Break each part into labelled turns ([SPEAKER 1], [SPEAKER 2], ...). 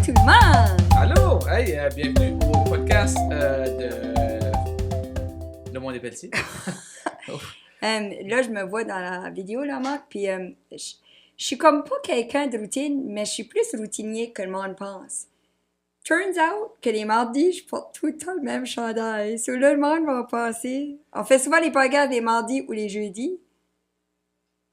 [SPEAKER 1] tout le monde!
[SPEAKER 2] Allô! Hey, bienvenue au podcast de Le Monde est Pelletier.
[SPEAKER 1] Là, je me vois dans la vidéo, là, Marc, puis je suis comme pas quelqu'un de routine, mais je suis plus routinier que le monde pense. Turns out que les mardis, je porte tout le temps le même chandail. So là, le monde va penser... On fait souvent les podcasts les mardis ou les jeudis.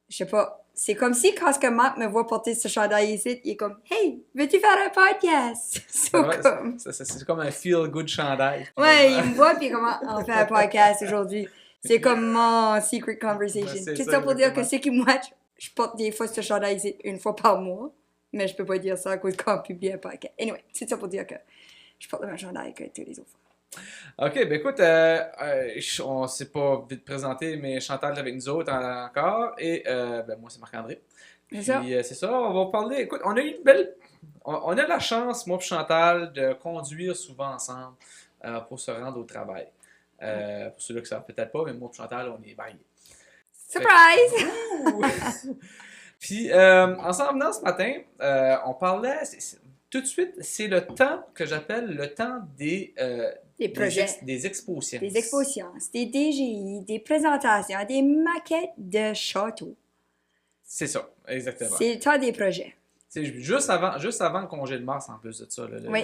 [SPEAKER 1] Je sais pas. C'est comme si, quand Marc me voit porter ce chandail ici, il est comme « Hey, veux-tu faire un podcast? »
[SPEAKER 2] C'est comme un feel-good chandail.
[SPEAKER 1] Ouais, il me voit, puis comment on fait un podcast aujourd'hui. C'est comme mon secret conversation.
[SPEAKER 2] C'est
[SPEAKER 1] Tout
[SPEAKER 2] ça,
[SPEAKER 1] ça pour dire
[SPEAKER 2] exactement.
[SPEAKER 1] que c'est qui, moi, je porte des fois ce chandail ici une fois par mois, mais je peux pas dire ça à cause qu'on publie un podcast. Anyway, c'est ça pour dire que je porte le même chandail que tous les autres fois.
[SPEAKER 2] OK, ben écoute, on s'est pas vite présenté, mais Chantal est avec nous autres encore, et ben moi c'est Marc-André. Puis c'est ça, on va parler, écoute, on a eu une belle... On a la chance, moi et Chantal, de conduire souvent ensemble pour se rendre au travail. Pour ceux-là qui ne savent peut-être pas, mais moi et Chantal, on est mariés.
[SPEAKER 1] Surprise!
[SPEAKER 2] Puis, en s'en venant ce matin, on parlait, tout de suite, c'est le temps que j'appelle le temps des
[SPEAKER 1] projets.
[SPEAKER 2] des expositions.
[SPEAKER 1] Des expositions, des DGI, des présentations, des maquettes de châteaux.
[SPEAKER 2] C'est ça, exactement.
[SPEAKER 1] C'est le temps des projets.
[SPEAKER 2] C'est juste avant le congé de mars, en plus de ça.
[SPEAKER 1] Oui,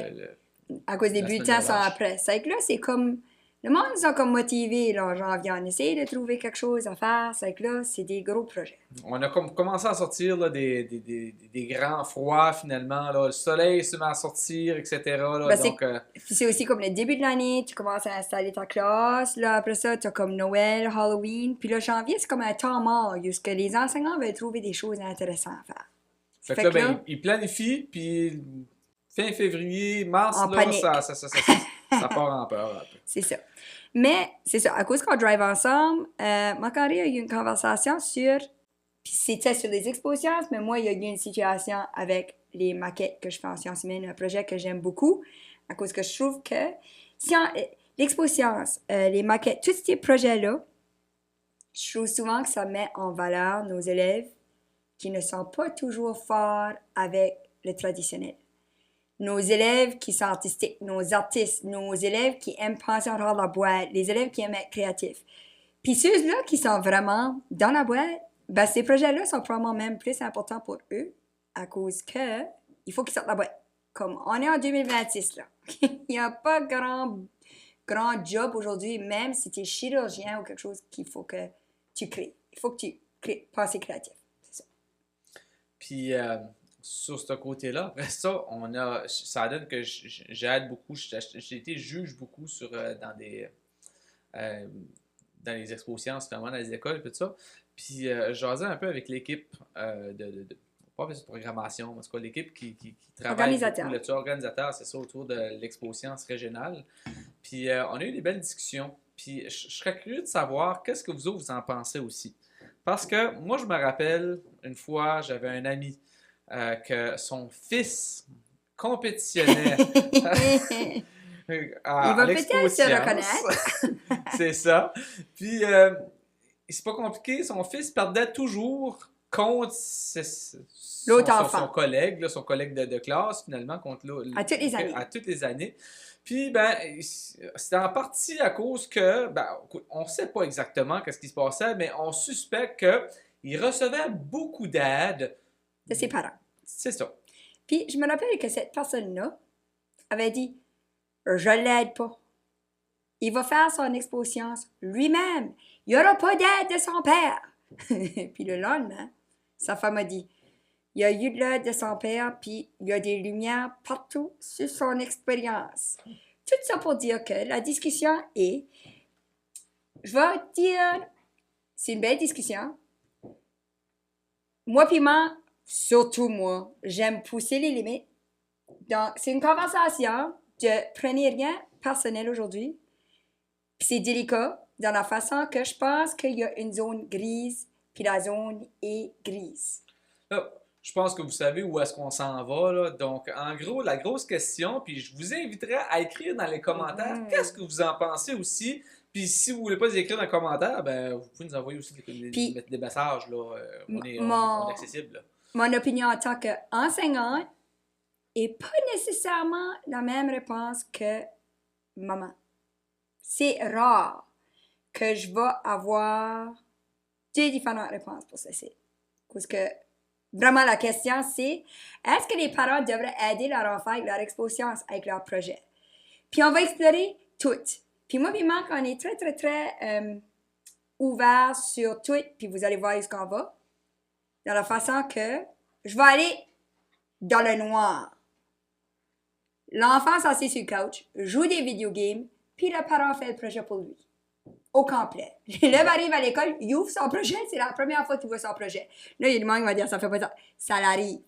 [SPEAKER 1] à cause des bulletins sont après. C'est que là, c'est comme... Le monde, ils sont comme motivés, là, genre, on essaie de trouver quelque chose à faire. C'est que là, c'est des gros projets.
[SPEAKER 2] On a commencé à sortir là, des grands froids, finalement. Là. Le soleil se met à sortir, etc. Là,
[SPEAKER 1] ben,
[SPEAKER 2] donc,
[SPEAKER 1] c'est aussi comme le début de l'année, tu commences à installer ta classe. Là, après ça, tu as comme Noël, Halloween. Puis là, janvier, c'est comme un temps mort, parce que les enseignants veulent trouver des choses intéressantes à faire.
[SPEAKER 2] Fait que là, ben, ils planifient, puis fin février, mars,
[SPEAKER 1] en
[SPEAKER 2] là,
[SPEAKER 1] panique.
[SPEAKER 2] ça part en peur. Un peu.
[SPEAKER 1] C'est ça. Mais, c'est ça, à cause qu'on drive ensemble, Marc-André a eu une conversation sur... Puis c'était sur les expositions, mais moi, il y a eu une situation avec les maquettes que je fais en sciences humaines, un projet que j'aime beaucoup, à cause que je trouve que l'exposition, les maquettes, tous ces projets-là, je trouve souvent que ça met en valeur nos élèves qui ne sont pas toujours forts avec le traditionnel. Nos élèves qui sont artistiques, nos artistes, nos élèves qui aiment penser en dehors de la boîte, les élèves qui aiment être créatifs. Puis ceux-là qui sont vraiment dans la boîte, ben ces projets-là sont probablement même plus importants pour eux à cause que il faut qu'ils sortent de la boîte. Comme on est en 2026, là. Il n'y a pas grand job aujourd'hui, même si tu es chirurgien ou quelque chose qu'il faut que tu crées. Il faut que tu crées, penses créatif. C'est ça.
[SPEAKER 2] Puis, sur ce côté-là, après ça, ça donne que j'aide beaucoup. J'ai été juge beaucoup dans les expositions, vraiment dans les écoles et tout ça. Puis, j'asais un peu avec l'équipe pas de programmation, mais c'est quoi, l'équipe qui travaille. Organisateur, c'est ça, autour de l'exposition régionale. Puis, on a eu des belles discussions. Puis, je serais curieux de savoir qu'est-ce que vous autres vous en pensez aussi. Parce que moi, je me rappelle, une fois, j'avais un ami que son fils compétitionnait
[SPEAKER 1] Il va peut-être se reconnaître.
[SPEAKER 2] C'est ça. Puis, c'est pas compliqué, son fils perdait toujours contre son collègue, son collègue de classe, finalement, contre
[SPEAKER 1] à toutes les années.
[SPEAKER 2] À toutes les années. Puis, ben, c'était en partie à cause que, ben, on ne sait pas exactement ce qui se passait, mais on suspecte qu'il recevait beaucoup d'aide
[SPEAKER 1] de ses parents.
[SPEAKER 2] C'est ça.
[SPEAKER 1] Puis, je me rappelle que cette personne-là avait dit « Je l'aide pas. Il va faire son exposition lui-même. Il n'y aura pas d'aide de son père. » Puis le lendemain, sa femme a dit « Il y a eu de l'aide de son père, puis il y a des lumières partout sur son expérience. » Tout ça pour dire que la discussion est, je vais dire, c'est une belle discussion. Moi puis moi, surtout moi, j'aime pousser les limites. Donc, c'est une conversation de prenez rien personnel aujourd'hui. Puis c'est délicat dans la façon que je pense qu'il y a une zone grise, puis la zone est grise.
[SPEAKER 2] Là, je pense que vous savez où est-ce qu'on s'en va, là. Donc, en gros, la grosse question, puis je vous inviterai à écrire dans les commentaires qu'est-ce que vous en pensez aussi. Puis si vous ne voulez pas les écrire dans les commentaires, ben, vous pouvez nous envoyer aussi des messages, là. On est accessible, là.
[SPEAKER 1] Mon opinion en tant qu'enseignante, et pas nécessairement la même réponse que maman. C'est rare que je vais avoir deux différentes réponses pour ceci. Parce que vraiment la question c'est, est-ce que les parents devraient aider leur enfant avec leur exposition, avec leur projet? Puis on va explorer toutes. Puis moi puis Marc, on est très, très, très ouvert sur tout, puis vous allez voir où qu'on va. Dans la façon que je vais aller dans le noir. L'enfant s'assied sur le couch, joue des vidéogames, puis le parent fait le projet pour lui. Au complet. L'élève arrive à l'école, il ouvre son projet, c'est la première fois qu'il voit son projet. Là, il y a des gens qui vont dire, ça fait pas ça. Ça l'arrive.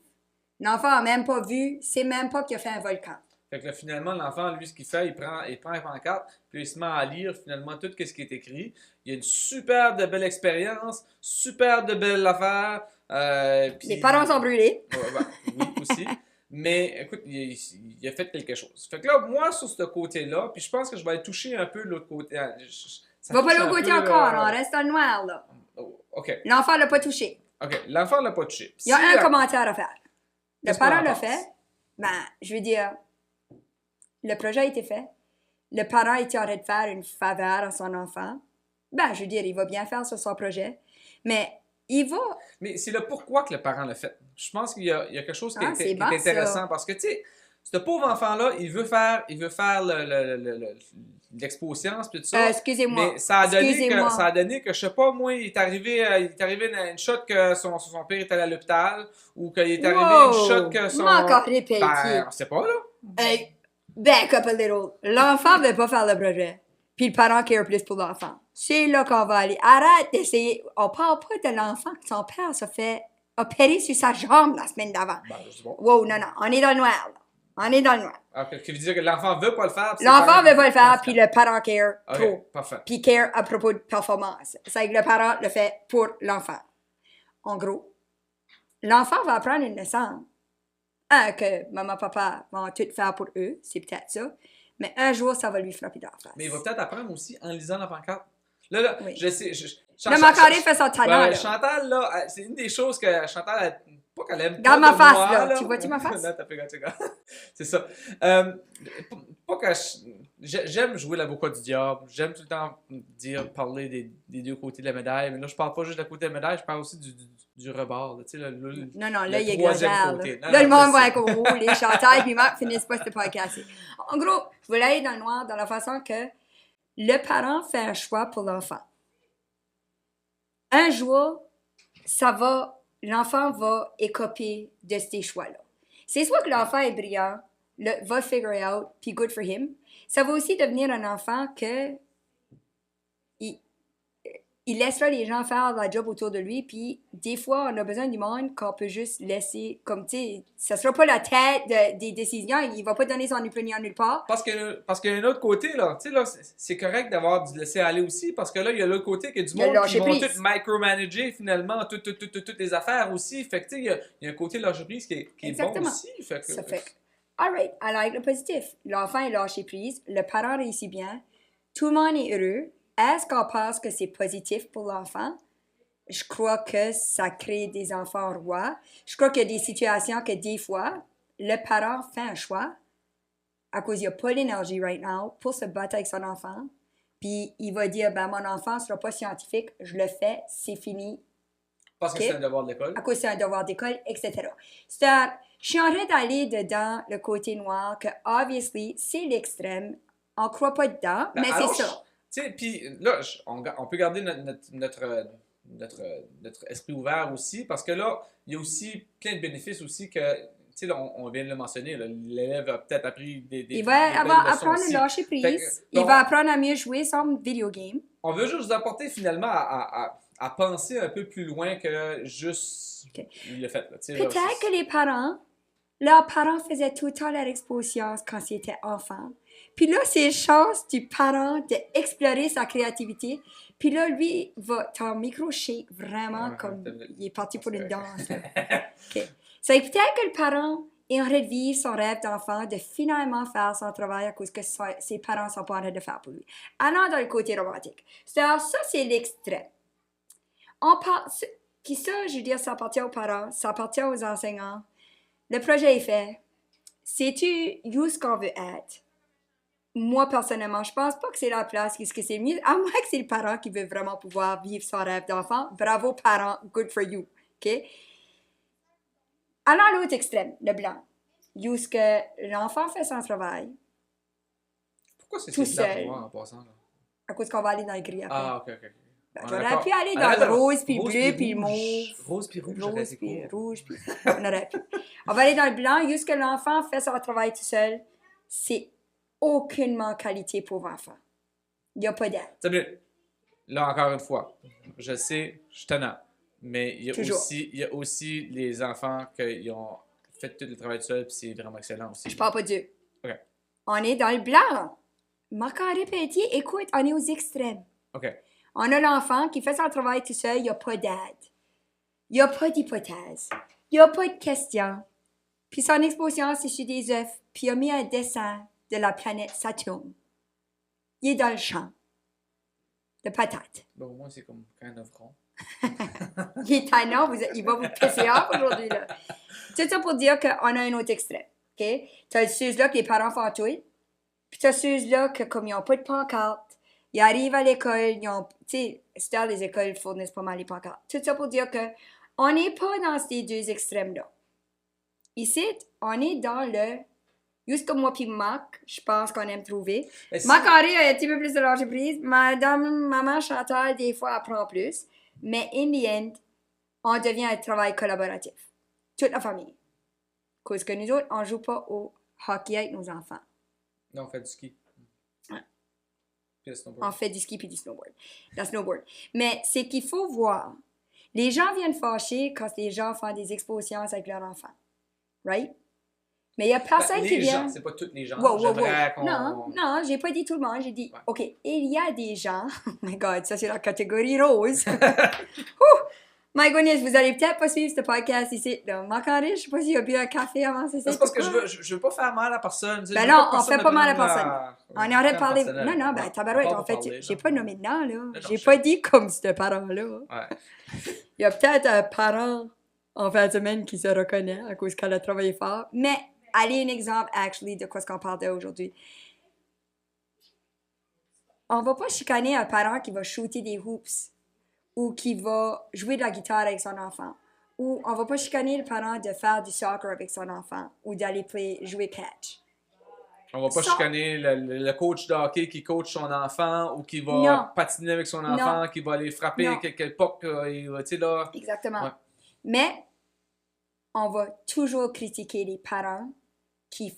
[SPEAKER 1] L'enfant n'a même pas vu, c'est même pas qu'il a fait un volcan.
[SPEAKER 2] Fait que là, finalement, l'enfant, lui, ce qu'il fait, il prend un pancarte, puis il se met à lire finalement tout ce qui est écrit. Il y a une super de belle expérience, super de belles affaires.
[SPEAKER 1] Les parents sont brûlés.
[SPEAKER 2] Oui, aussi. Mais écoute, il a fait quelque chose. Fait que là, moi, sur ce côté-là, puis je pense que je vais aller toucher un peu l'autre côté.
[SPEAKER 1] Va pas l'autre côté encore, on reste dans le noir, là.
[SPEAKER 2] OK.
[SPEAKER 1] L'enfant l'a pas touché.
[SPEAKER 2] OK, l'enfant l'a pas touché.
[SPEAKER 1] Il y a un commentaire à faire. Le parent l'a fait. Ben, je veux dire, le projet a été fait. Le parent était en train de faire une faveur à son enfant. Ben, je veux dire, il va bien faire sur son projet. Mais il va...
[SPEAKER 2] Mais c'est le pourquoi que le parent l'a fait. Je pense qu'il y a quelque chose qui est
[SPEAKER 1] bon,
[SPEAKER 2] intéressant.
[SPEAKER 1] Ça.
[SPEAKER 2] Parce que, tu sais, ce pauvre enfant-là, il veut faire l'expo-science puis tout ça.
[SPEAKER 1] Excusez-moi.
[SPEAKER 2] Mais ça a donné que, je sais pas, moi, il est arrivé une shot que son père est allé à l'hôpital ou qu'il est arrivé une shot que son...
[SPEAKER 1] encore répété.
[SPEAKER 2] Ben, on sait pas, là.
[SPEAKER 1] Hey, back up a little. L'enfant ne veut pas faire le projet. Puis le parent care plus pour l'enfant. C'est là qu'on va aller. Arrête d'essayer. On parle pas de l'enfant que son père se fait opérer sur sa jambe la semaine d'avant.
[SPEAKER 2] Ben, je sais pas.
[SPEAKER 1] Wow, non. On est dans le noir, là. On est dans le noir.
[SPEAKER 2] Okay, ce qui veut dire que l'enfant veut pas le faire.
[SPEAKER 1] L'enfant veut pas le faire, puis le parent care
[SPEAKER 2] trop. Parfait.
[SPEAKER 1] Puis care à propos de performance. C'est que le parent le fait pour l'enfant. En gros, l'enfant va apprendre une leçon. Que maman, papa vont tout faire pour eux, c'est peut-être ça. Mais un jour, ça va lui frapper dans la face.
[SPEAKER 2] Mais il va peut-être apprendre aussi en lisant la pancarte. Là,
[SPEAKER 1] oui.
[SPEAKER 2] Je sais.
[SPEAKER 1] Le Macaré fait son talent. Là.
[SPEAKER 2] Chantal, là, c'est une des choses que Chantal, pas qu'elle aime
[SPEAKER 1] dans
[SPEAKER 2] pas
[SPEAKER 1] ma
[SPEAKER 2] de
[SPEAKER 1] face,
[SPEAKER 2] moi,
[SPEAKER 1] là. Tu vois-tu ma face?
[SPEAKER 2] Non, t'as fait c'est ça. Pas que j'aime jouer l'avocat du diable. J'aime tout le temps parler des deux côtés de la médaille. Mais là, je parle pas juste du côté de la médaille, je parle aussi du rebord. Là,
[SPEAKER 1] non, là, il exagère. Là, le monde va être au les Chantal et Marc finissent pas ce podcast. En gros, je voulais aller dans le noir dans la façon que le parent fait un choix pour l'enfant. Un jour, l'enfant va écoper de ces choix-là. C'est soit que l'enfant est brillant, va figure out, puis good for him. Ça va aussi devenir un enfant que il laissera les gens faire la job autour de lui, puis des fois, on a besoin du monde qu'on peut juste laisser, comme tu sais, ça sera pas la tête des décisions, il va pas donner son opinion nulle part.
[SPEAKER 2] Parce qu'il y a un autre côté, là, tu sais, là, c'est correct d'avoir du laisser aller aussi, parce que là, il y a l'autre côté qui est du monde qui vont tout micromanager, finalement, toutes les affaires aussi, fait que tu sais, il y a un côté lâcher prise qui est bon aussi.
[SPEAKER 1] Ça fait alright, I like le positif. L'enfant est lâché prise, le parent réussit bien, tout le monde est heureux. Est-ce qu'on pense que c'est positif pour l'enfant? Je crois que ça crée des enfants rois. Je crois qu'il y a des situations que des fois, le parent fait un choix à cause qu'il n'y a pas l'énergie right now pour se battre avec son enfant. Puis il va dire, ben mon enfant ne sera pas scientifique, je le fais, c'est fini.
[SPEAKER 2] Parce que c'est un devoir d'école.
[SPEAKER 1] À cause c'est un devoir d'école, etc. Je suis en train d'aller dedans le côté noir que, obviously, c'est l'extrême. On ne croit pas dedans, mais c'est ça.
[SPEAKER 2] Tu sais, puis là, on peut garder notre esprit ouvert aussi, parce que là, il y a aussi plein de bénéfices aussi que, tu sais, on vient de le mentionner, l'élève a peut-être appris
[SPEAKER 1] il va apprendre à lâcher prise, il va apprendre à mieux jouer son video game.
[SPEAKER 2] On veut juste vous apporter finalement à penser un peu plus loin que juste le fait.
[SPEAKER 1] Peut-être que leurs parents faisaient tout le temps leur exposition quand ils étaient enfants. Puis là, c'est chance du parent d'explorer sa créativité. Puis là, lui, ton micro shake vraiment comme il est parti pour une danse. Okay. C'est peut-être que le parent est en train de vivre son rêve d'enfant, de finalement faire son travail à cause que ses parents ne sont pas en train de faire pour lui. Allant dans le côté romantique. Ça, c'est l'extrême. Puis ça, je veux dire, ça appartient aux parents, ça appartient aux enseignants. Le projet est fait. sais-tu où ce qu'on veut être? Moi, personnellement, je pense pas que c'est la place qui c'est mieux, à moins que c'est le parent qui veut vraiment pouvoir vivre son rêve d'enfant. Bravo, parents, good for you, OK? Allons à l'autre extrême, le blanc. Où ce que l'enfant fait son travail.
[SPEAKER 2] Pourquoi c'est
[SPEAKER 1] tout
[SPEAKER 2] si plat
[SPEAKER 1] seul.
[SPEAKER 2] pour moi en passant? Là?
[SPEAKER 1] À cause qu'on va aller dans le gris après.
[SPEAKER 2] Ah, ok.
[SPEAKER 1] Ben, j'aurais pu aller dans le rose, puis le bleu, puis le mauve.
[SPEAKER 2] Rose, puis rouge,
[SPEAKER 1] Rose, puis rouge, puis... On aurait pu. On va aller dans le blanc. Juste que l'enfant fait son travail tout seul, c'est aucunement qualité pour l'enfant. Il n'y a pas d'aide.
[SPEAKER 2] Là, encore une fois, je sais, je suis tenant. Mais il
[SPEAKER 1] Toujours.
[SPEAKER 2] Il y a aussi les enfants qui ont fait tout le travail tout seul, puis c'est vraiment excellent aussi.
[SPEAKER 1] Je parle pas Dieu.
[SPEAKER 2] OK.
[SPEAKER 1] On est dans le blanc. Marc-André Pelletier, écoute, on est aux extrêmes.
[SPEAKER 2] OK.
[SPEAKER 1] On a l'enfant qui fait son travail tout seul, il n'y a pas d'aide. Il n'y a pas d'hypothèse. Il n'y a pas de question. Puis son exposition, c'est sur des œufs. Puis il a mis un dessin de la planète Saturne. Il est dans le champ de patates.
[SPEAKER 2] Bon, au moins, c'est comme kind of rond.
[SPEAKER 1] Il est tannant, il va vous pisser off aujourd'hui, là. Tout ça pour dire qu'on a un autre extrait, OK? Tu as ceux-là que les parents font tout, puis tu as ceux-là que, comme ils n'ont pas de pancarte, ils arrivent à l'école, ils ont... Tu sais, les écoles fournissent pas mal les pancartes. Tout ça pour dire que on n'est pas dans ces deux extrêmes-là. Ici, on est dans le... Juste comme moi puis Marc, je pense qu'on aime trouver. Marc-Henri a un petit peu plus de lâcher prise. Maman Chantal, des fois, apprend plus. Mais in the end, on devient un travail collaboratif. Toute la famille. Cause que nous autres, on joue pas au hockey avec nos enfants.
[SPEAKER 2] Non, on fait du ski.
[SPEAKER 1] Ouais.
[SPEAKER 2] Puis le snowboard.
[SPEAKER 1] On fait du ski puis du snowboard. La snowboard. Mais c'est qu'il faut voir. Les gens viennent fâcher quand les gens font des expositions avec leurs enfants. Right? Mais il n'y a personne qui vient...
[SPEAKER 2] C'est pas tous les gens.
[SPEAKER 1] Non, j'ai pas dit tout le monde. J'ai dit, ouais. OK, il y a des gens... Oh my God, ça c'est la catégorie rose. My goodness, vous allez peut-être pas suivre ce podcast ici. Marc-André, je sais pas s'il a bu un café avant. C'est
[SPEAKER 2] parce que je veux pas faire mal à personne.
[SPEAKER 1] Ben non, on fait pas mal à personne. On aurait parlé... Non, ben tabarouette, en fait, j'ai pas nommé de nom, là. J'ai pas dit comme ce parent-là.
[SPEAKER 2] Ouais.
[SPEAKER 1] Il y a peut-être un parent en fin de semaine qui se reconnaît à cause qu'elle a travaillé fort. Mais... Allez, un exemple, actually, de quoi ce qu'on parle aujourd'hui. On va pas chicaner un parent qui va shooter des hoops ou qui va jouer de la guitare avec son enfant. Ou on va pas chicaner le parent de faire du soccer avec son enfant ou d'aller jouer catch.
[SPEAKER 2] On va pas chicaner le coach de hockey qui coach son enfant ou qui va patiner avec son enfant, qui va aller frapper quelques pucks, tu sais là.
[SPEAKER 1] Exactement. Ouais. Mais on va toujours critiquer les parents qui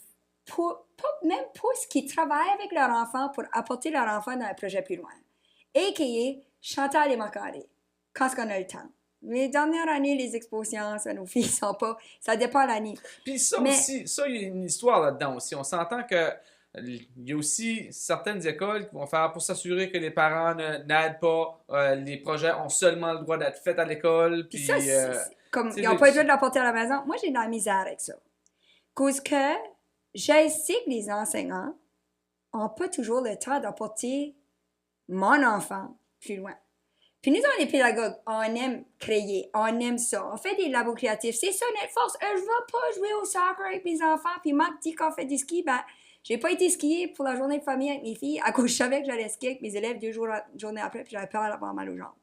[SPEAKER 1] travaillent avec leur enfant pour apporter leur enfant dans un projet plus loin. A.k.a. Chantal et Marc-André, quand est-ce qu'on a le temps. Les dernières années, les expositions, ça, nos filles sont pas... Ça dépend de l'année.
[SPEAKER 2] Puis ça aussi, il y a une histoire là-dedans aussi. On s'entend que il y a aussi certaines écoles qui vont faire pour s'assurer que les parents n'aident pas. Les projets ont seulement le droit d'être faits à l'école. Puis ça,
[SPEAKER 1] comme ils n'ont pas le droit de l'apporter à la maison. Moi, j'ai de la misère avec ça. Cause que je sais que les enseignants n'ont pas toujours le temps d'apporter mon enfant plus loin. Puis nous, on est pédagogues, on aime créer, on aime ça, on fait des labos créatifs. C'est ça notre force. Je ne vais pas jouer au soccer avec mes enfants. Puis Marc dit qu'on fait du ski, ben, j'ai pas été skier pour la journée de famille avec mes filles à cause je savais que j'allais skier avec mes élèves 2 journées après, puis j'avais peur d'avoir mal aux jambes.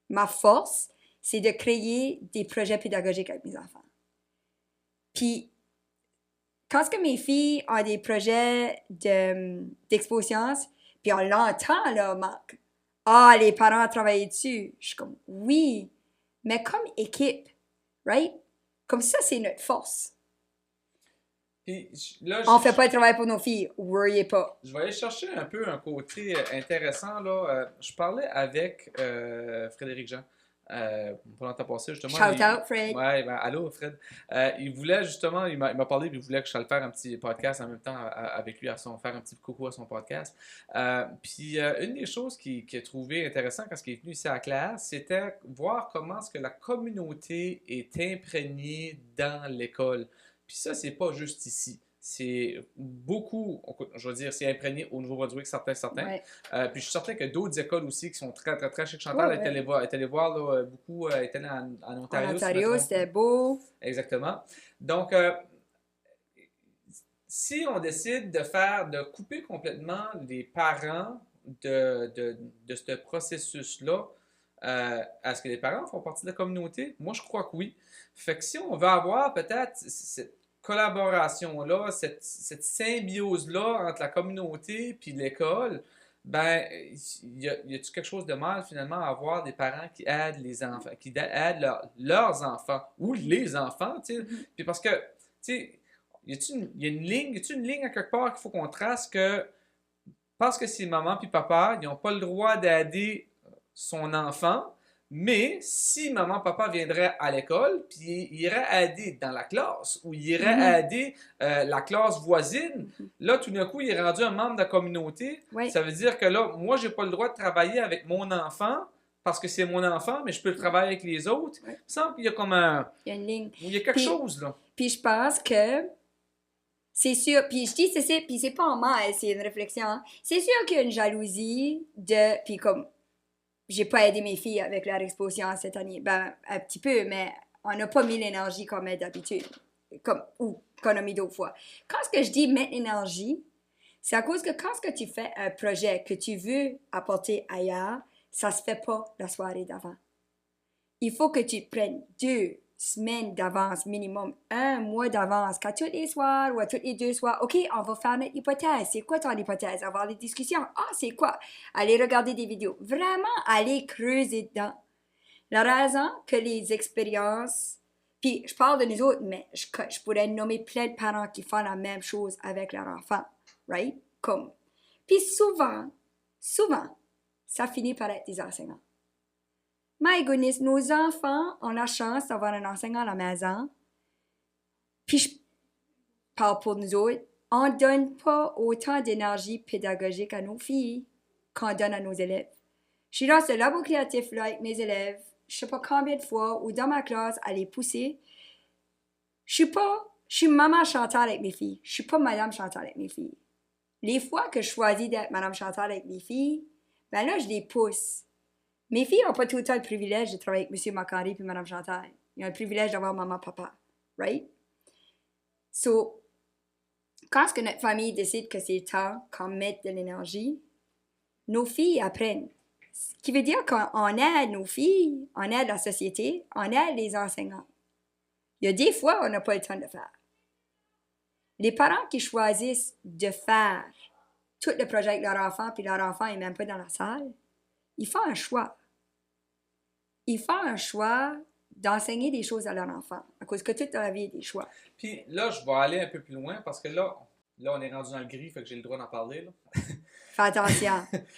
[SPEAKER 1] Ma force, c'est de créer des projets pédagogiques avec mes enfants. Puis, quand mes filles ont des projets d'exposition, puis on l'entend, là, Marc. Ah, les parents travaillent dessus. Je suis comme, oui, mais comme équipe, right? Comme ça, c'est notre force.
[SPEAKER 2] Puis là,
[SPEAKER 1] on fait pas le travail pour nos filles, worryez pas.
[SPEAKER 2] Je vais aller chercher un peu un côté intéressant, là. Je parlais avec Frédéric Jean. Pendant ta passée, justement.
[SPEAKER 1] Shout out, Fred.
[SPEAKER 2] Ouais, ben, allô, Fred. Il voulait justement, il m'a parlé, puis il voulait que je fasse faire un petit podcast en même temps avec lui, faire un petit coucou à son podcast. Puis une des choses qu'il a trouvé intéressant quand il est venu ici à Claire, c'était voir comment est-ce que la communauté est imprégnée dans l'école. Puis ça, c'est pas juste ici. C'est beaucoup, je veux dire, c'est imprégné au Nouveau-Brunswick, certains.
[SPEAKER 1] Ouais.
[SPEAKER 2] Puis je suis certain que d'autres écoles aussi qui sont très, très, très chez Chantal est allée voir là, beaucoup, est allée en Ontario.
[SPEAKER 1] En Ontario, c'était beau.
[SPEAKER 2] Exactement. Donc, si on décide de couper complètement les parents de ce processus-là, est-ce que les parents font partie de la communauté? Moi, je crois que oui. Fait que si on veut avoir peut-être cette collaboration-là, cette symbiose-là entre la communauté et l'école, ben, y a-t-il quelque chose de mal finalement à avoir des parents qui aident les enfants, qui aident leurs enfants ou les enfants, tu sais? Puis parce que, tu sais, y a une ligne à quelque part qu'il faut qu'on trace que parce que c'est maman puis papa, ils n'ont pas le droit d'aider son enfant, mais si maman papa viendrait à l'école puis il irait aider dans la classe ou il irait aider la classe voisine, là tout d'un coup il est rendu un membre de la communauté.
[SPEAKER 1] Oui.
[SPEAKER 2] Ça veut dire que là, moi j'ai pas le droit de travailler avec mon enfant parce que c'est mon enfant, mais je peux le travailler avec les autres. Il me semble qu'il y a comme
[SPEAKER 1] il y a une ligne.
[SPEAKER 2] Il y a quelque chose là.
[SPEAKER 1] Puis je pense que c'est sûr, puis je dis puis c'est pas en mal, c'est une réflexion. Hein. C'est sûr qu'il y a une jalousie puis comme j'ai pas aidé mes filles avec leur exposition cette année, ben un petit peu, mais on n'a pas mis l'énergie qu'on met d'habitude, ou qu'on a mis d'autres fois. Quand ce que je dis mettre l'énergie, c'est à cause que quand ce que tu fais un projet que tu veux apporter ailleurs, ça se fait pas la soirée d'avant. Il faut que tu prennes 2 semaines d'avance minimum, 1 mois d'avance, qu'à tous les soirs ou à tous les 2 soirs, OK, on va faire notre hypothèse. C'est quoi ton hypothèse? Avoir des discussions. Ah, c'est quoi? Aller regarder des vidéos. Vraiment, aller creuser dedans. La raison que les expériences, puis je parle de nous autres, mais je pourrais nommer plein de parents qui font la même chose avec leur enfant, right? Comme. Puis souvent, ça finit par être des enseignants. My goodness, nos enfants ont la chance d'avoir un enseignant à la maison. Puis je parle pour nous autres, on ne donne pas autant d'énergie pédagogique à nos filles qu'on donne à nos élèves. Je suis dans ce labo créatif-là avec mes élèves, je ne sais pas combien de fois, ou dans ma classe, à les pousser. Je suis maman Chantal avec mes filles. Je ne suis pas madame Chantal avec mes filles. Les fois que je choisis d'être madame Chantal avec mes filles, ben là, je les pousse. Mes filles n'ont pas tout le temps le privilège de travailler avec M. Macari et Mme Chantal. Ils ont le privilège d'avoir maman, papa. Right? So, quand est-ce que notre famille décide que c'est temps qu'on mette de l'énergie, nos filles apprennent. Ce qui veut dire qu'on aide nos filles, on aide la société, on aide les enseignants. Il y a des fois, on n'a pas le temps de le faire. Les parents qui choisissent de faire tout le projet avec leur enfant, puis leur enfant n'est même pas dans la salle, ils font un choix. Ils font un choix d'enseigner des choses à leur enfant, à cause que toute la vie est des choix.
[SPEAKER 2] Puis là, je vais aller un peu plus loin, parce que là on est rendu dans le gris, fait que j'ai le droit d'en parler. Là.
[SPEAKER 1] Fais attention.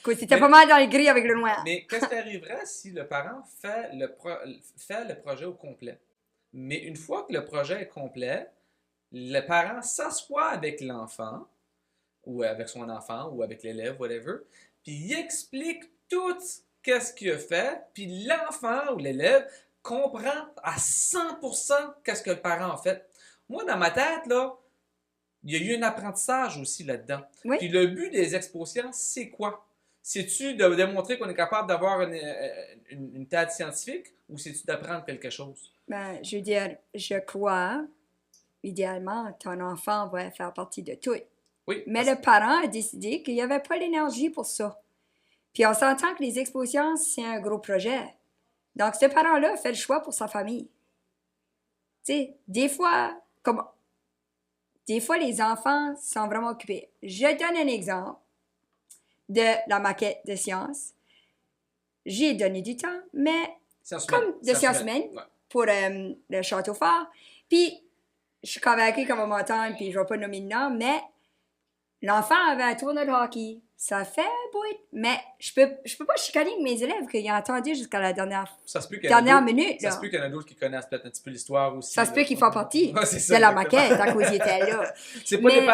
[SPEAKER 1] C'était pas mal dans le gris avec le noir.
[SPEAKER 2] Mais qu'est-ce qui arriverait si le parent fait le projet au complet? Mais une fois que le projet est complet, le parent s'assoit avec l'enfant, ou avec son enfant, ou avec l'élève, whatever, puis il explique tout qu'est-ce qu'il a fait, puis l'enfant ou l'élève comprend à 100% qu'est-ce que le parent a fait. Moi, dans ma tête, là, il y a eu un apprentissage aussi là-dedans.
[SPEAKER 1] Oui.
[SPEAKER 2] Puis le but des expositions, c'est quoi? C'est-tu de démontrer qu'on est capable d'avoir une tête scientifique ou c'est-tu d'apprendre quelque chose?
[SPEAKER 1] Ben, je veux dire, je crois, idéalement, ton enfant va faire partie de tout.
[SPEAKER 2] Oui.
[SPEAKER 1] Mais le parent a décidé qu'il n'y avait pas l'énergie pour ça. Puis on s'entend que les expositions, c'est un gros projet. Donc, ce parent-là fait le choix pour sa famille. Tu sais, des fois, les enfants sont vraiment occupés. Je donne un exemple de la maquette de sciences. J'ai donné du temps, mais comme de sciences humaines pour le château fort. Puis, je suis convaincue qu'on va m'entendre, puis je ne vais pas nommer de nom, mais l'enfant avait un tournoi de hockey. Ça fait un bout. Mais je peux pas chicaner mes élèves qu'ils ont attendu jusqu'à la dernière minute.
[SPEAKER 2] Ça se peut qu'il y en a d'autres qui connaissent peut-être un petit peu l'histoire aussi.
[SPEAKER 1] Ça se peut qu'ils font partie
[SPEAKER 2] de
[SPEAKER 1] la maquette à cause qu'ils étaient là.
[SPEAKER 2] C'est pas des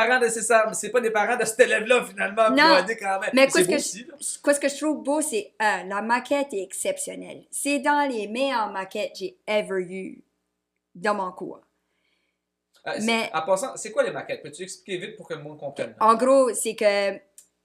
[SPEAKER 2] parents de cet élève-là, finalement.
[SPEAKER 1] Non,
[SPEAKER 2] quand même.
[SPEAKER 1] mais ce que je trouve beau, c'est la maquette est exceptionnelle. C'est dans les meilleures maquettes que j'ai ever eues dans mon cours.
[SPEAKER 2] Mais en passant, c'est quoi les maquettes? Peux-tu expliquer vite pour que le monde comprenne?
[SPEAKER 1] En gros, c'est que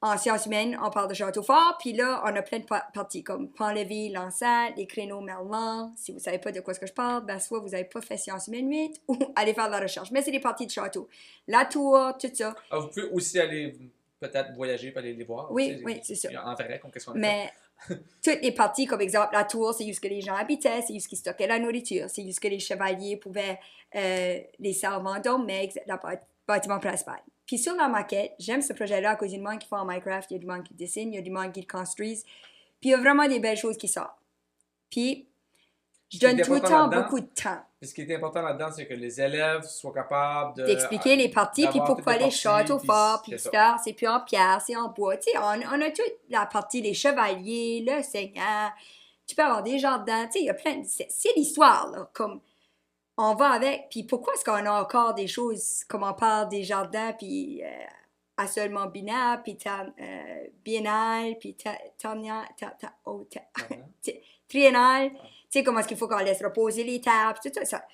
[SPEAKER 1] en sciences humaines, on parle de château fort, puis là, on a plein de parties, comme pont-levis, l'enceinte, les créneaux Merlin. Si vous savez pas de quoi ce que je parle, ben soit vous n'avez pas fait sciences humaines 8, ou allez faire de la recherche. Mais c'est des parties de château. La tour, tout ça.
[SPEAKER 2] Ah, vous pouvez aussi aller peut-être voyager pour aller les voir.
[SPEAKER 1] Oui, oui, c'est ça.
[SPEAKER 2] En vrai, comme qu'est-ce qu'on a
[SPEAKER 1] Mais toutes les parties, comme exemple, la tour, c'est juste que les gens habitaient, c'est juste qu'ils stockaient la nourriture, c'est juste que les chevaliers pouvaient, les servants dormaient, le bâtiment principal. Puis sur la maquette, j'aime ce projet-là à cause du monde qui fait en Minecraft, il y a du monde qui dessine, il y a du monde qui le construisent, puis il y a vraiment des belles choses qui sortent. Puis, je donne tout le temps beaucoup de temps.
[SPEAKER 2] Puis ce qui est important là-dedans, c'est que les élèves soient capables
[SPEAKER 1] d'expliquer les parties, puis pourquoi les châteaux forts, puis l'histoire, c'est plus en pierre, c'est en bois. Tu sais, on a toute la partie des chevaliers, le seigneur, tu peux avoir des jardins, tu sais, il y a plein... C'est l'histoire, là, comme... On va avec, puis pourquoi est-ce qu'on a encore des choses, comme on parle des jardins, puis assolement binaire, puis biennal, puis triennal, tu sais, comment est-ce qu'il faut qu'on laisse reposer les tables, tout ça.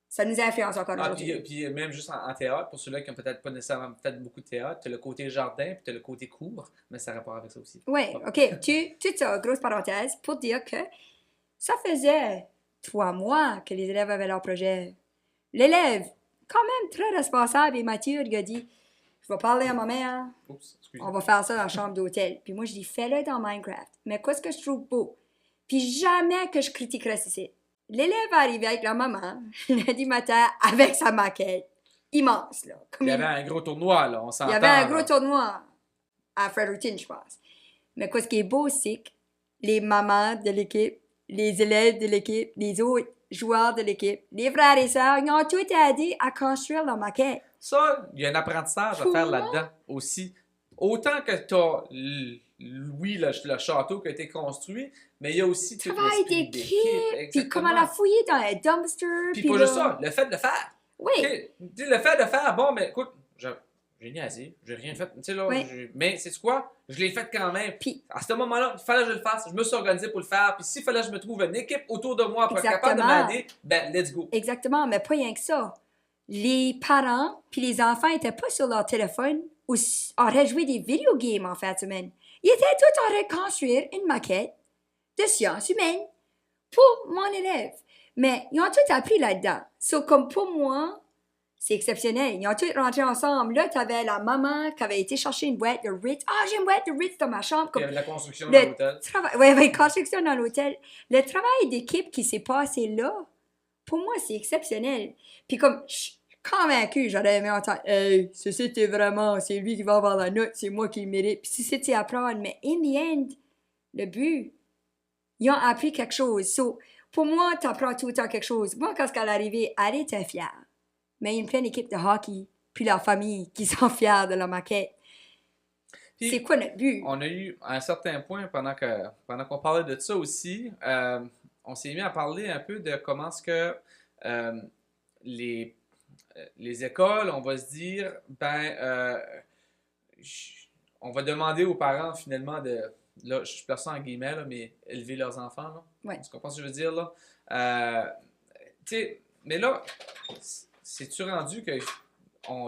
[SPEAKER 1] Ça nous influence encore aujourd'hui.
[SPEAKER 2] Puis même juste en théâtre, pour ceux-là qui n'ont peut-être pas nécessairement fait beaucoup de théâtre, tu as le côté jardin, puis tu as le côté cours, mais ça a rapport avec ça aussi.
[SPEAKER 1] Oui, OK. Tout ça, grosse parenthèse, pour dire que ça faisait 3 mois que les élèves avaient leur projet. L'élève, quand même très responsable et mature, il a dit « Je vais parler à ma mère, on va faire ça dans la chambre d'hôtel. » Puis moi, je dis « Fais-le dans Minecraft. » Mais qu'est-ce que je trouve beau? Puis jamais que je critiquerais ceci. L'élève arrivé avec la maman, lundi matin, avec sa maquette. Immense, là.
[SPEAKER 2] Il y avait un gros tournoi, là, on s'entend.
[SPEAKER 1] Il y avait un gros tournoi à Fredericton, je pense. Mais ce qui est beau, c'est que les mamans de l'équipe, les élèves de l'équipe, les autres joueurs de l'équipe, les frères et sœurs, ils ont tous aidé à construire la maquette.
[SPEAKER 2] Ça, il y a un apprentissage à faire là-dedans aussi. Autant que tu as, oui, le château qui a été construit, mais il y a aussi tout
[SPEAKER 1] travail d'équipe, puis comment la fouiller dans un dumpster.
[SPEAKER 2] Puis pas juste ça, le fait de le faire.
[SPEAKER 1] Oui.
[SPEAKER 2] Okay. Le fait de faire, bon, mais écoute, j'ai niaisé, j'ai rien fait. Tu sais, là,
[SPEAKER 1] oui.
[SPEAKER 2] Mais sais-tu quoi? Je l'ai fait quand même.
[SPEAKER 1] Puis,
[SPEAKER 2] à ce moment-là, il fallait que je le fasse. Je me suis organisé pour le faire. Puis s'il fallait que je me trouve une équipe autour de moi pour être capable de m'aider, ben, let's go.
[SPEAKER 1] Exactement, mais pas rien que ça. Les parents puis les enfants n'étaient pas sur leur téléphone ou auraient joué des vidéo games en fin de semaine. Ils étaient tous en train de construire une maquette de sciences humaines pour mon élève. Mais ils ont tout appris là-dedans. So, comme pour moi, c'est exceptionnel. Ils ont tous rentré ensemble. Là, tu avais la maman qui avait été chercher une boîte de Ritz. Ah, j'ai une boîte de Ritz dans ma chambre.
[SPEAKER 2] Il y avait de la construction dans l'hôtel.
[SPEAKER 1] Oui, construction dans l'hôtel. Le travail d'équipe qui s'est passé là, pour moi, c'est exceptionnel. Puis comme, je suis convaincue, j'aurais aimé entendre « Hey, c'était vraiment, c'est lui qui va avoir la note, c'est moi qui le mérite. » Puis si c'était à apprendre. Mais in the end, le but, ils ont appris quelque chose. So, pour moi, tu apprends tout le temps quelque chose. Moi, quand elle est arrivée, elle était fière. Mais il y a une pleine équipe de hockey, puis leur famille qui sont fiers de la maquette. Puis, c'est quoi notre but?
[SPEAKER 2] On a eu, à un certain point, pendant qu'on parlait de ça aussi, on s'est mis à parler un peu de comment est-ce que les écoles, on va se dire, on va demander aux parents finalement de, là, je place ça en guillemets, là, mais élever leurs enfants. Là.
[SPEAKER 1] Ouais.
[SPEAKER 2] Tu comprends ce que je veux dire? Là? Tu sais, mais là, c'est-tu rendu que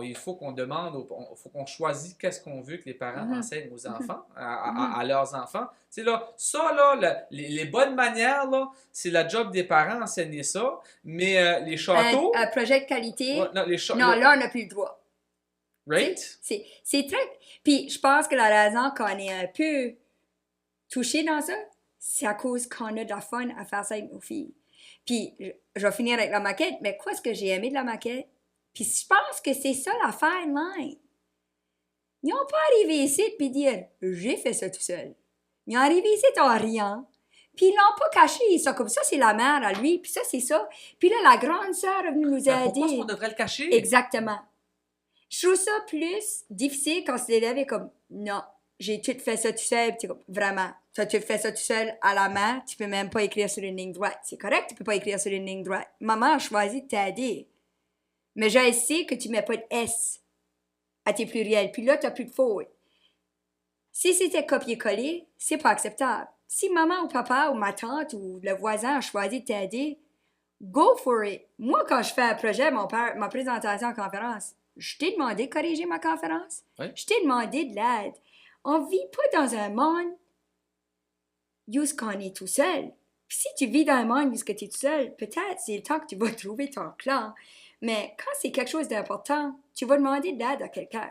[SPEAKER 2] il faut qu'on demande, il faut qu'on choisisse qu'est-ce qu'on veut que les parents enseignent aux enfants, à leurs enfants. Tu sais, là, ça, là, les bonnes manières, là, c'est la job des parents, enseigner ça, mais les châteaux...
[SPEAKER 1] Un projet de qualité,
[SPEAKER 2] ouais,
[SPEAKER 1] non, là, on n'a plus le droit.
[SPEAKER 2] Right?
[SPEAKER 1] C'est très... Puis, je pense que la raison qu'on est un peu touché dans ça, c'est à cause qu'on a de la fun à faire ça avec nos filles. Puis, je vais finir avec la maquette, mais quoi est-ce que j'ai aimé de la maquette? Puis je pense que c'est ça la fine line. Ils n'ont pas arrivé ici et dire « J'ai fait ça tout seul ». Ils ont arrivé ici en riant. Puis ils l'ont pas caché. Ils sont comme ça, c'est la mère à lui. Puis ça, c'est ça. Puis là, la grande sœur est venue nous aider.
[SPEAKER 2] Pourquoi est-ce qu'on devrait le cacher?
[SPEAKER 1] Exactement. Je trouve ça plus difficile quand l'élève est comme « Non, j'ai tout fait ça tout seul. » Puis tu es comme « Vraiment, tu as tout fait ça tout seul à la main. Tu peux même pas écrire sur une ligne droite. C'est correct, tu peux pas écrire sur une ligne droite. Maman a choisi de t'aider. » Mais je sais que tu ne mets pas de S à tes pluriels. Puis là, tu n'as plus de faute. Si c'était copier-coller, c'est pas acceptable. Si maman ou papa ou ma tante ou le voisin a choisi de t'aider, go for it. Moi, quand je fais un projet, ma présentation en conférence, je t'ai demandé de corriger ma conférence.
[SPEAKER 2] Oui.
[SPEAKER 1] Je t'ai demandé de l'aide. On vit pas dans un monde où on est tout seul. Puis si tu vis dans un monde où tu es tout seul, peut-être c'est le temps que tu vas trouver ton clan. Mais quand c'est quelque chose d'important, tu vas demander de l'aide à quelqu'un.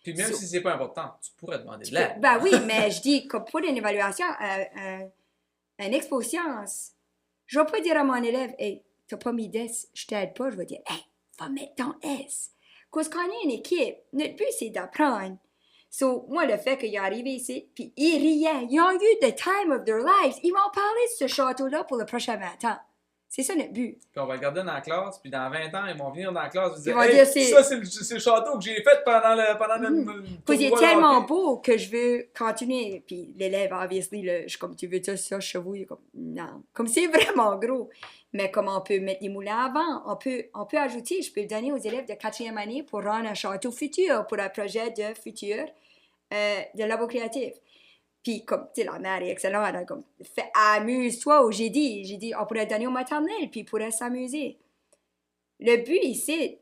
[SPEAKER 2] Puis même si c'est pas important, tu pourrais demander de l'aide.
[SPEAKER 1] Ben oui, mais je dis que pour une évaluation, une expo science, je vais pas dire à mon élève, hey, t'as pas mis d'S, je t'aide pas. Je vais dire, hey, va mettre ton S. Parce qu'on est une équipe, notre but c'est d'apprendre. So, moi, le fait qu'il est arrivé ici, puis ils riaient, ils ont eu the time of their lives. Ils m'ont parlé de ce château-là pour le prochain 20 ans. C'est ça notre but.
[SPEAKER 2] Puis on va le garder dans la classe, puis dans 20 ans, ils vont venir dans la classe et
[SPEAKER 1] Ils
[SPEAKER 2] dire
[SPEAKER 1] vont
[SPEAKER 2] hey,
[SPEAKER 1] dire,
[SPEAKER 2] ça, c'est le château que j'ai fait pendant le
[SPEAKER 1] Puis il est tellement beau que je veux continuer. Puis l'élève, obviously, je suis comme, tu veux ça, chevaux? Il est comme, non. Comme c'est vraiment gros. Mais comme on peut mettre les moulins avant, on peut ajouter, je peux le donner aux élèves de 4e année pour rendre un château futur, pour un projet de futur de labo créatif. Puis, comme, tu sais, la mère est excellente, elle a comme, amuse-toi, ou j'ai dit, on pourrait le donner au maternel, puis il pourrait s'amuser. Le but ici,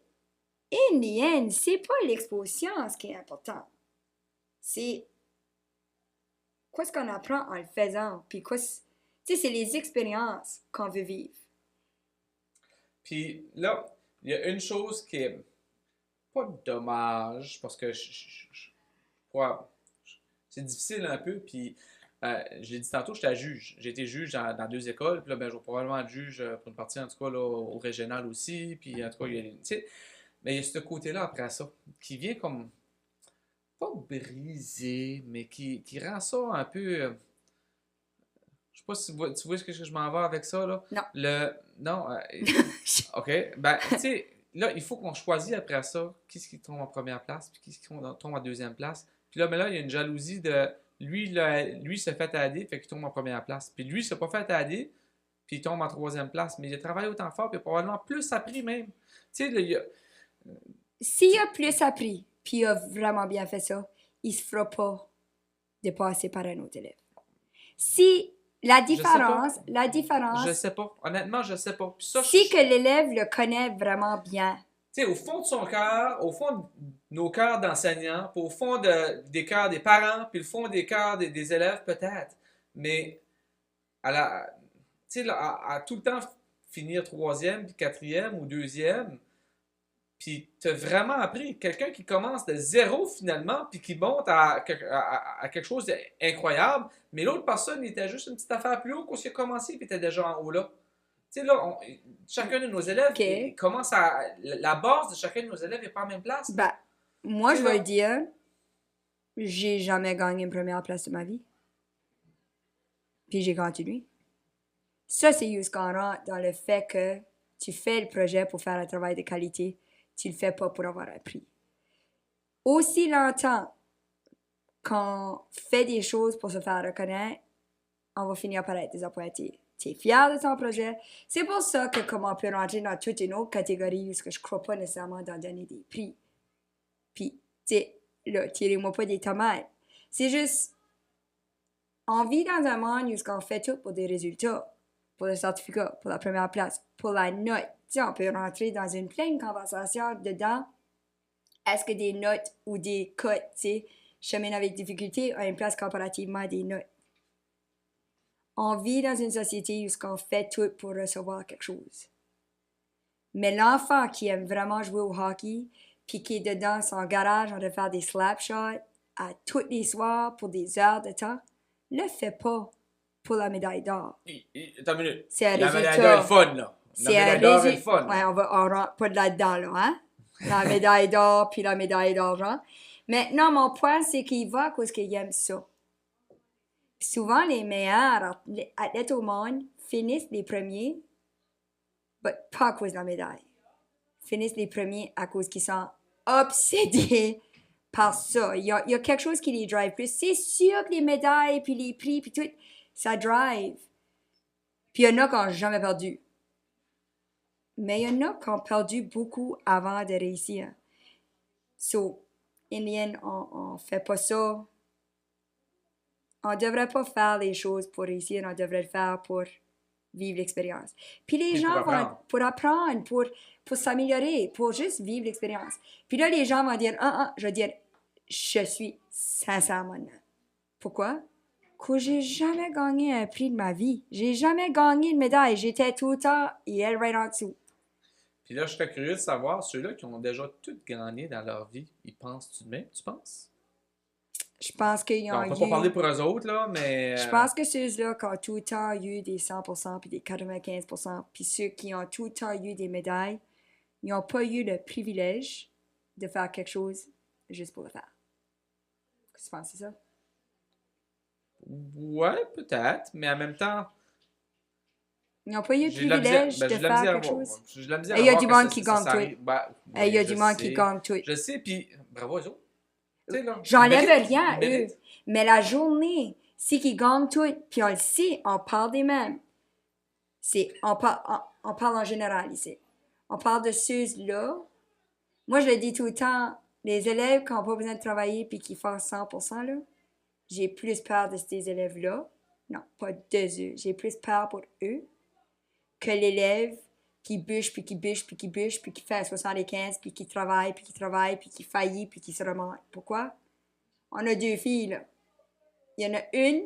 [SPEAKER 1] in the end, c'est pas l'expo science qui est important. C'est quoi ce qu'on apprend en le faisant, puis quoi, tu sais, c'est les expériences qu'on veut vivre.
[SPEAKER 2] Puis là, il y a une chose qui est pas dommage, parce que c'est difficile un peu, puis je l'ai dit tantôt, j'étais juge. J'ai été juge dans 2 écoles, puis là, ben, je vais probablement être juge pour une partie, en tout cas, là, au régional aussi, puis en tout cas, il y a, tu sais, mais il y a ce côté-là après ça, qui vient comme, pas briser, mais qui rend ça un peu, je sais pas si tu vois ce que je m'en vais avec ça, là.
[SPEAKER 1] Non.
[SPEAKER 2] Non, ok, ben, tu sais, là, il faut qu'on choisisse après ça, qui ce qui tombe en première place, puis qui ce qui tombe en 2e place. Puis là, mais là, il y a une jalousie de lui s'est fait aider, fait qu'il tombe en première place. Puis lui, il s'est pas fait aider, puis il tombe en 3e place. Mais il a travaillé autant fort, puis il a probablement plus appris même. Tu sais, là,
[SPEAKER 1] s'il a plus appris, puis il a vraiment bien fait ça, il se fera pas dépasser par un autre élève. Si la différence...
[SPEAKER 2] Je sais pas. Honnêtement, je sais pas. Puis ça,
[SPEAKER 1] si que l'élève le connaît vraiment bien.
[SPEAKER 2] Tu sais, au fond de son cœur, au fond de nos cœurs d'enseignants, puis au fond des cœurs des parents, puis le fond des cœurs des élèves, peut-être. Mais tu sais, à tout le temps finir 3e, puis 4e ou 2e, puis tu as vraiment appris. Quelqu'un qui commence de 0 finalement, puis qui monte à quelque chose d'incroyable, mais l'autre personne était juste une petite affaire plus haut qu'on s'y a commencé, puis était déjà en haut là. Tu sais, là, chacun de nos élèves commence à. La base de chacun de nos élèves n'est pas en même place.
[SPEAKER 1] Ben, moi, je vais le dire, j'ai jamais gagné une première place de ma vie. Puis j'ai continué. Ça, c'est juste qu'on rentre dans le fait que tu fais le projet pour faire un travail de qualité. Tu le fais pas pour avoir un prix. Aussi longtemps qu'on fait des choses pour se faire reconnaître, on va finir par être désappointé. Tu es fier de ton projet. C'est pour ça que comme on peut rentrer dans toute une autre catégorie, parce que je crois pas nécessairement d'en donner des prix. Puis, tu sais, là, tirez-moi pas des tomates. C'est juste, on vit dans un monde où on fait tout pour des résultats, pour le certificat, pour la première place, pour la note. Tu sais, on peut rentrer dans une pleine conversation dedans. Est-ce que des notes ou des cotes, tu sais, chemin avec difficulté, ont une place comparativement à des notes? On vit dans une société où on fait tout pour recevoir quelque chose. Mais l'enfant qui aime vraiment jouer au hockey, puis qui est dedans son garage en train de faire des slap shots à tous les soirs pour des heures de temps, le fait pas pour la médaille d'or.
[SPEAKER 2] Attends une minute.
[SPEAKER 1] C'est un
[SPEAKER 2] la
[SPEAKER 1] résultat.
[SPEAKER 2] médaille d'or est le fun, là. La médaille d'or est le fun.
[SPEAKER 1] Ouais, on rentre pas de là-dedans, là, hein? La médaille d'or, puis la médaille d'argent. Mais non, mon point, c'est qu'il va à cause qu'il aime ça. Souvent, les meilleurs athlètes au monde finissent les premiers, mais pas à cause de la médaille. Finissent les premiers à cause qu'ils sont obsédés par ça. Il y a quelque chose qui les drive plus. C'est sûr que les médailles, puis les prix, puis tout, ça drive. Puis il y en a qui n'ont jamais perdu. Mais il y en a qui ont perdu beaucoup avant de réussir. So, in the end, on fait pas ça. On devrait pas faire les choses pour réussir, on devrait le faire pour vivre l'expérience. Puis les gens vont... Pour apprendre, pour s'améliorer, pour juste vivre l'expérience. Puis là, les gens vont dire, je veux dire, je suis Sincèrement, non. Pourquoi? Que j'ai jamais gagné un prix de ma vie. J'ai jamais gagné une médaille. J'étais tout le temps et elle right en dessous.
[SPEAKER 2] Puis là, je serais curieux de savoir, ceux-là qui ont déjà tout gagné dans leur vie, ils pensent-tu de même, tu penses?
[SPEAKER 1] Je pense qu'ils ont
[SPEAKER 2] On peut
[SPEAKER 1] eu...
[SPEAKER 2] pas parler pour eux autres, là, mais...
[SPEAKER 1] Je pense que ceux-là qui ont tout le temps eu des 100% puis des 95%, puis ceux qui ont tout le temps eu des médailles, ils n'ont pas eu le privilège de faire quelque chose juste pour le faire. Qu'est-ce que tu penses, c'est ça?
[SPEAKER 2] Ouais, peut-être, mais en même temps...
[SPEAKER 1] Ils n'ont pas eu le privilège de faire quelque chose.
[SPEAKER 2] J'ai de la misère
[SPEAKER 1] Et
[SPEAKER 2] à
[SPEAKER 1] il y a
[SPEAKER 2] voir
[SPEAKER 1] du
[SPEAKER 2] que
[SPEAKER 1] monde qui gagne
[SPEAKER 2] ça
[SPEAKER 1] tout.
[SPEAKER 2] arrive. Ben,
[SPEAKER 1] Et il y a
[SPEAKER 2] oui,
[SPEAKER 1] du
[SPEAKER 2] je
[SPEAKER 1] monde qui
[SPEAKER 2] sais.
[SPEAKER 1] gagne tout.
[SPEAKER 2] Je sais, puis bravo aux autres. Tu sais, là, ils
[SPEAKER 1] J'enlève
[SPEAKER 2] méritent,
[SPEAKER 1] rien
[SPEAKER 2] ils
[SPEAKER 1] à eux.
[SPEAKER 2] méritent.
[SPEAKER 1] Mais la journée, c'est qu'ils gagnent tout, puis on le sait, on parle des mêmes. On parle en général ici. On parle de ceux-là. Moi, je le dis tout le temps, les élèves qui n'ont pas besoin de travailler puis qui font 100%, là, j'ai plus peur de ces élèves-là. Non, pas de eux. J'ai plus peur pour eux que l'élève qui bûche, puis qui bûche, puis qui bûche, puis qui fait un 75, puis qui travaille, puis qui faillit, puis qui se remonte. Pourquoi? On a 2 filles, là. Il y en a une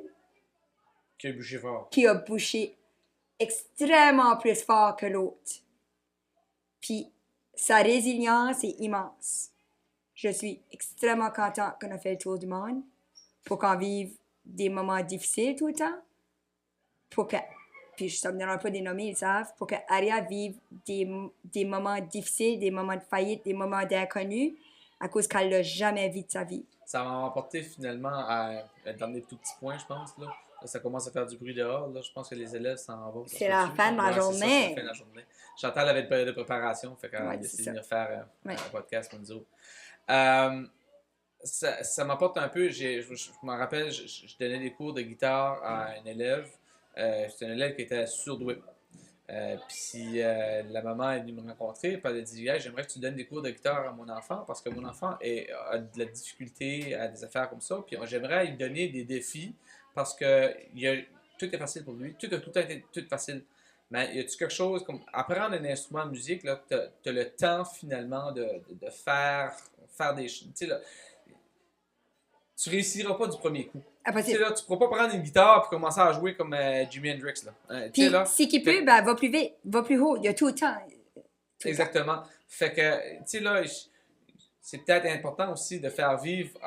[SPEAKER 2] Qui a bouché fort.
[SPEAKER 1] qui a bouché extrêmement plus fort que l'autre. Puis sa résilience est immense. Je suis extrêmement contente qu'on a fait le tour du monde pour qu'on vive des moments difficiles tout le temps. Pour que, puis ça ne me dérange pas de les nommer, ils savent, pour que Aria vive des moments difficiles, des moments de faillite, des moments d'inconnu à cause qu'elle l'a jamais vu de sa vie.
[SPEAKER 2] Ça m'a apporté finalement à donner des tout petits points, je pense. Là. Ça commence à faire du bruit dehors. Là. Je pense que les élèves s'en vont.
[SPEAKER 1] C'est la fin de la journée.
[SPEAKER 2] C'est la fin de la journée. Chantal avait une période de préparation, fait qu'elle a
[SPEAKER 1] c'est
[SPEAKER 2] décidé de faire
[SPEAKER 1] Ouais.
[SPEAKER 2] un podcast pour nous autres. Ça m'apporte un peu. Je me rappelle, je donnais des cours de guitare à un élève. C'était un élève qui était surdoué. Puis la maman est venue me rencontrer, puis elle a dit hey, j'aimerais que tu donnes des cours de guitare à mon enfant parce que mon enfant a de la difficulté à des affaires comme ça. Puis j'aimerais lui donner des défis parce que tout est facile pour lui, tout a été tout facile. Mais y a-tu quelque chose comme apprendre un instrument de musique, là, t'as le temps finalement de faire des choses. Tu sais, là, tu réussiras pas du premier coup. Tu sais, là, tu pourras pas prendre une guitare et commencer à jouer comme Jimi Hendrix. Là.
[SPEAKER 1] Puis, si qui peut, ben, va plus vite, va plus haut. Il y a tout le temps.
[SPEAKER 2] Exactement. Fait que, tu sais, là, c'est peut-être important aussi de faire vivre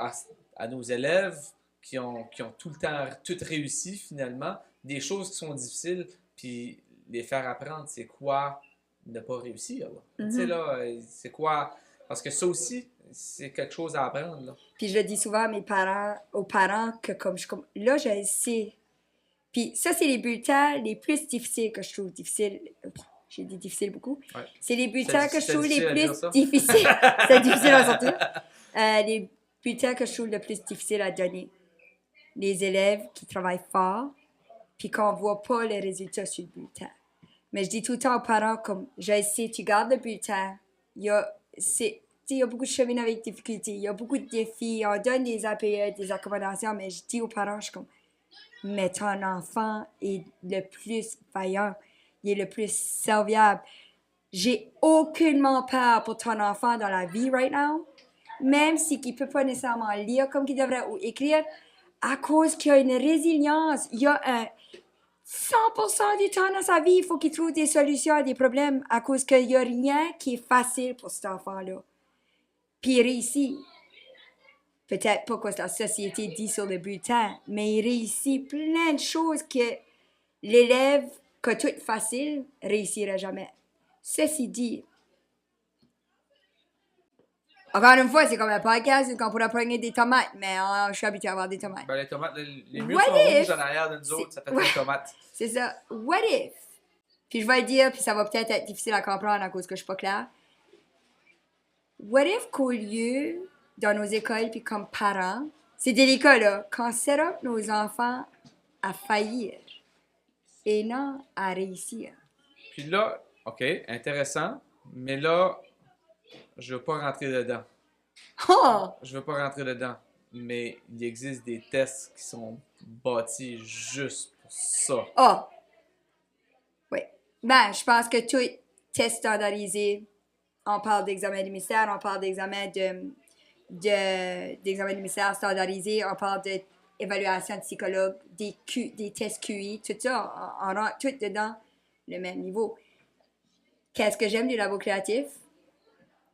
[SPEAKER 2] à nos élèves qui ont tout le temps, tout réussi finalement, des choses qui sont difficiles, puis les faire apprendre c'est quoi ne pas réussir. Tu sais, là, c'est quoi. Parce que ça aussi, c'est quelque chose à apprendre. Là.
[SPEAKER 1] Puis je le dis souvent aux parents que là, je le sais. Puis ça, c'est les bulletins les plus difficiles que je trouve difficiles. J'ai dit difficile beaucoup.
[SPEAKER 2] Ouais.
[SPEAKER 1] C'est les bulletins que je trouve les plus
[SPEAKER 2] difficiles.
[SPEAKER 1] C'est difficile à sortir. Les bulletins que je trouve le plus difficile à donner. Les élèves qui travaillent fort, puis qu'on ne voit pas les résultats sur le bulletin. Mais je dis tout le temps aux parents, comme, je sais, tu gardes le bulletin, il y a beaucoup de chemins avec difficulté, il y a beaucoup de défis, on donne des APE, des accommodations, mais je dis aux parents, je suis comme, mais ton enfant est le plus vaillant, il est le plus serviable. J'ai aucunement peur pour ton enfant dans la vie right now, même si il ne peut pas nécessairement lire comme qu'il devrait ou écrire, à cause qu'il y a une résilience, il y a un 100% du temps dans sa vie, il faut qu'il trouve des solutions à des problèmes à cause qu'il n'y a rien qui est facile pour cet enfant-là. Puis il réussit. Peut-être pas que la société dit sur le bulletin, mais il réussit plein de choses que l'élève qui a tout facile réussira jamais. Ceci dit, encore une fois, c'est comme un podcast qu'on pourrait prendre des tomates, mais je suis habituée à avoir des tomates.
[SPEAKER 2] Ben, les tomates, les murs sont rouges en arrière de nous autres, ça fait des tomates.
[SPEAKER 1] C'est ça. What if? Puis je vais le dire, puis ça va peut-être être difficile à comprendre à cause que je suis pas claire. What if qu'au lieu, dans nos écoles, puis comme parents, c'est délicat là, qu'on set up nos enfants à faillir et non à réussir.
[SPEAKER 2] Puis là, OK, intéressant, mais là, je veux pas rentrer dedans.
[SPEAKER 1] Oh!
[SPEAKER 2] Je veux pas rentrer dedans, mais il existe des tests qui sont bâtis juste pour ça.
[SPEAKER 1] Oh! Oui. Ben, je pense que tout test standardisé, on parle d'examen de mystère, on parle d'examen d'examen de ministère standardisé, on parle d'évaluation de psychologue, des tests QI, tout ça, on rentre tout dedans le même niveau. Qu'est-ce que j'aime du labo créatif?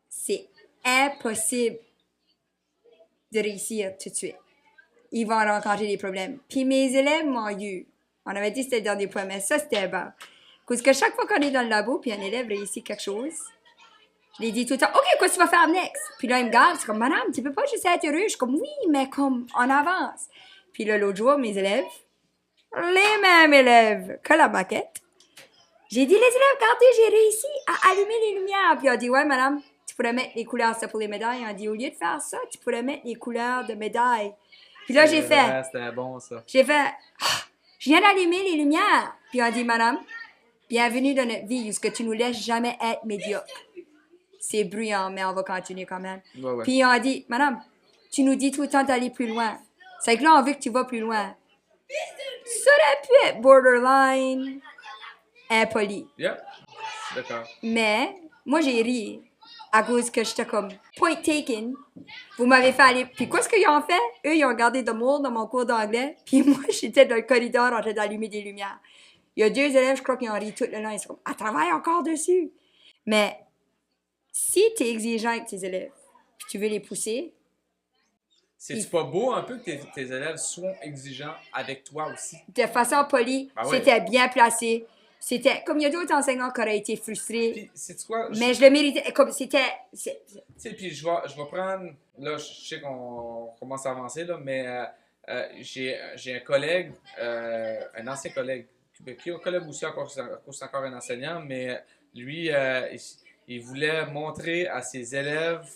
[SPEAKER 1] C'est impossible de réussir tout de suite. Ils vont rencontrer des problèmes. Puis mes élèves m'ont eu. On avait dit que c'était le dernier point, mais ça, c'était bon. Parce que chaque fois qu'on est dans le labo, puis un élève réussit quelque chose, je lui dis tout le temps, OK, qu'est-ce que tu vas faire next? Puis là, il me regarde, c'est comme, madame, tu peux pas juste être heureux. Je suis comme, oui, mais comme, on avance. Puis là, l'autre jour, mes élèves, les mêmes élèves que la maquette, j'ai dit, les élèves, regardez, j'ai réussi à allumer les lumières. Puis ils ont dit, ouais, madame, tu pourrais mettre les couleurs, ça pour les médailles. On dit, au lieu de faire ça, tu pourrais mettre les couleurs de médailles. Puis là, j'ai fait.
[SPEAKER 2] C'était bon, ça.
[SPEAKER 1] J'ai fait, je viens d'allumer les lumières. Puis on dit, madame, bienvenue dans notre vie, parce que tu nous laisses jamais être médiocre. C'est bruyant, mais on va continuer quand même.
[SPEAKER 2] Ouais.
[SPEAKER 1] Puis on dit, madame, tu nous dis tout le temps d'aller plus loin. C'est que là, on veut que tu vas plus loin. Ça aurait pu être borderline impoli.
[SPEAKER 2] Yeah, d'accord.
[SPEAKER 1] Mais moi, j'ai ri à cause que j'étais comme point taken. Vous m'avez fait aller. Puis qu'est-ce qu'ils ont fait? Eux, ils ont regardé The Mole dans mon cours d'anglais. Puis moi, j'étais dans le corridor en train d'allumer des lumières. Il y a 2 élèves, je crois, qui ont ri tout le long. Ils sont comme, elle travaille encore dessus. Mais si tu es exigeant avec tes élèves, puis tu veux les pousser.
[SPEAKER 2] C'est-tu pas beau un peu que tes élèves soient exigeants avec toi aussi? De
[SPEAKER 1] façon polie, c'était bien placé. C'était comme il y a d'autres enseignants qui auraient été frustrés.
[SPEAKER 2] Puis, c'est quoi?
[SPEAKER 1] Mais je le méritais. Comme c'était.
[SPEAKER 2] Tu sais, puis je vais prendre. Là, je sais qu'on commence à avancer, là, mais j'ai un collègue, un ancien collègue, qui est un collègue aussi, encore un enseignant, mais lui, il voulait montrer à ses élèves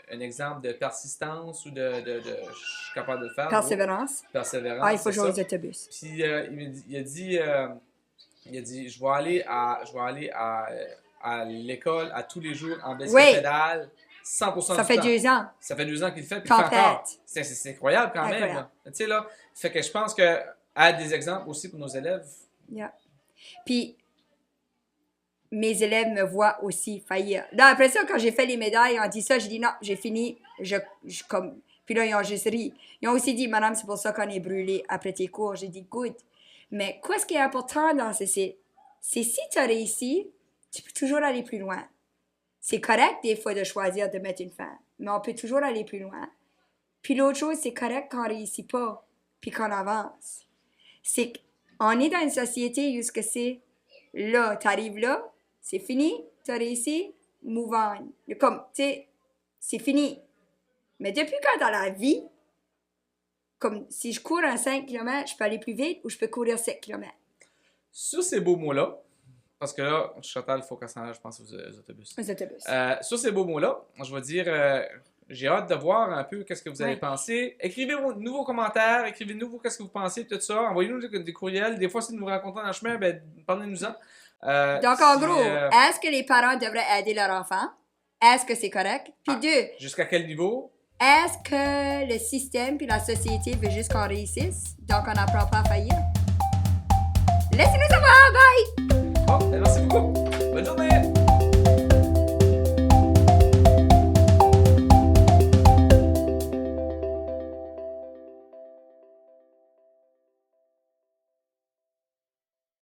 [SPEAKER 2] un exemple de persistance ou de je suis capable de le faire.
[SPEAKER 1] Persévérance.
[SPEAKER 2] Persévérance.
[SPEAKER 1] Ah, il faut jouer aux autobus.
[SPEAKER 2] Puis il a dit, je vais aller à l'école à tous les jours en bicyclette-pédale, 100% du temps.
[SPEAKER 1] Ça fait 2 ans.
[SPEAKER 2] Ça fait 2 ans qu'il le fait, puis il fait encore. C'est incroyable quand même. Là. Tu sais, là, fait que je pense que à des exemples aussi pour nos élèves.
[SPEAKER 1] Yeah. Puis, mes élèves me voient aussi faillir. Là, après ça, quand j'ai fait les médailles, on dit ça, j'ai dit non, j'ai fini. Comme... Puis là, ils ont juste ri. Ils ont aussi dit, madame, c'est pour ça qu'on est brûlé après tes cours. J'ai dit, good. Mais quoi, ce qui est important dans c'est si tu as réussi, tu peux toujours aller plus loin. C'est correct des fois de choisir de mettre une fin, mais on peut toujours aller plus loin. Puis l'autre chose, c'est correct quand on ne réussit pas, puis qu'on avance. C'est qu'on est dans une société où ce que c'est là, tu arrives là, c'est fini, tu as réussi, move on. Comme, tu sais, c'est fini. Mais depuis quand dans la vie, comme si je cours un 5 km, je peux aller plus vite ou je peux courir 7 km.
[SPEAKER 2] Sur ces beaux mots-là, parce que là, Chantal, il faut qu'on s'en aille, je pense, aux autobus.
[SPEAKER 1] Aux autobus.
[SPEAKER 2] Sur ces beaux mots-là, je vais dire, j'ai hâte de voir un peu qu'est-ce que vous avez pensé. Écrivez vos nouveaux commentaires, écrivez-nous qu'est-ce que vous pensez de tout ça. Envoyez-nous des courriels. Des fois, si nous vous rencontrons dans le chemin, ben, parlez-nous-en.
[SPEAKER 1] Donc, en gros, est-ce que les parents devraient aider leur enfant? Est-ce que c'est correct? Puis 2.
[SPEAKER 2] Jusqu'à quel niveau?
[SPEAKER 1] Est-ce que le système puis la société veut juste qu'on réussisse? Donc, on n'apprend pas à faillir? Laissez-nous savoir! Bye!
[SPEAKER 2] Bon, merci beaucoup. Bonne journée!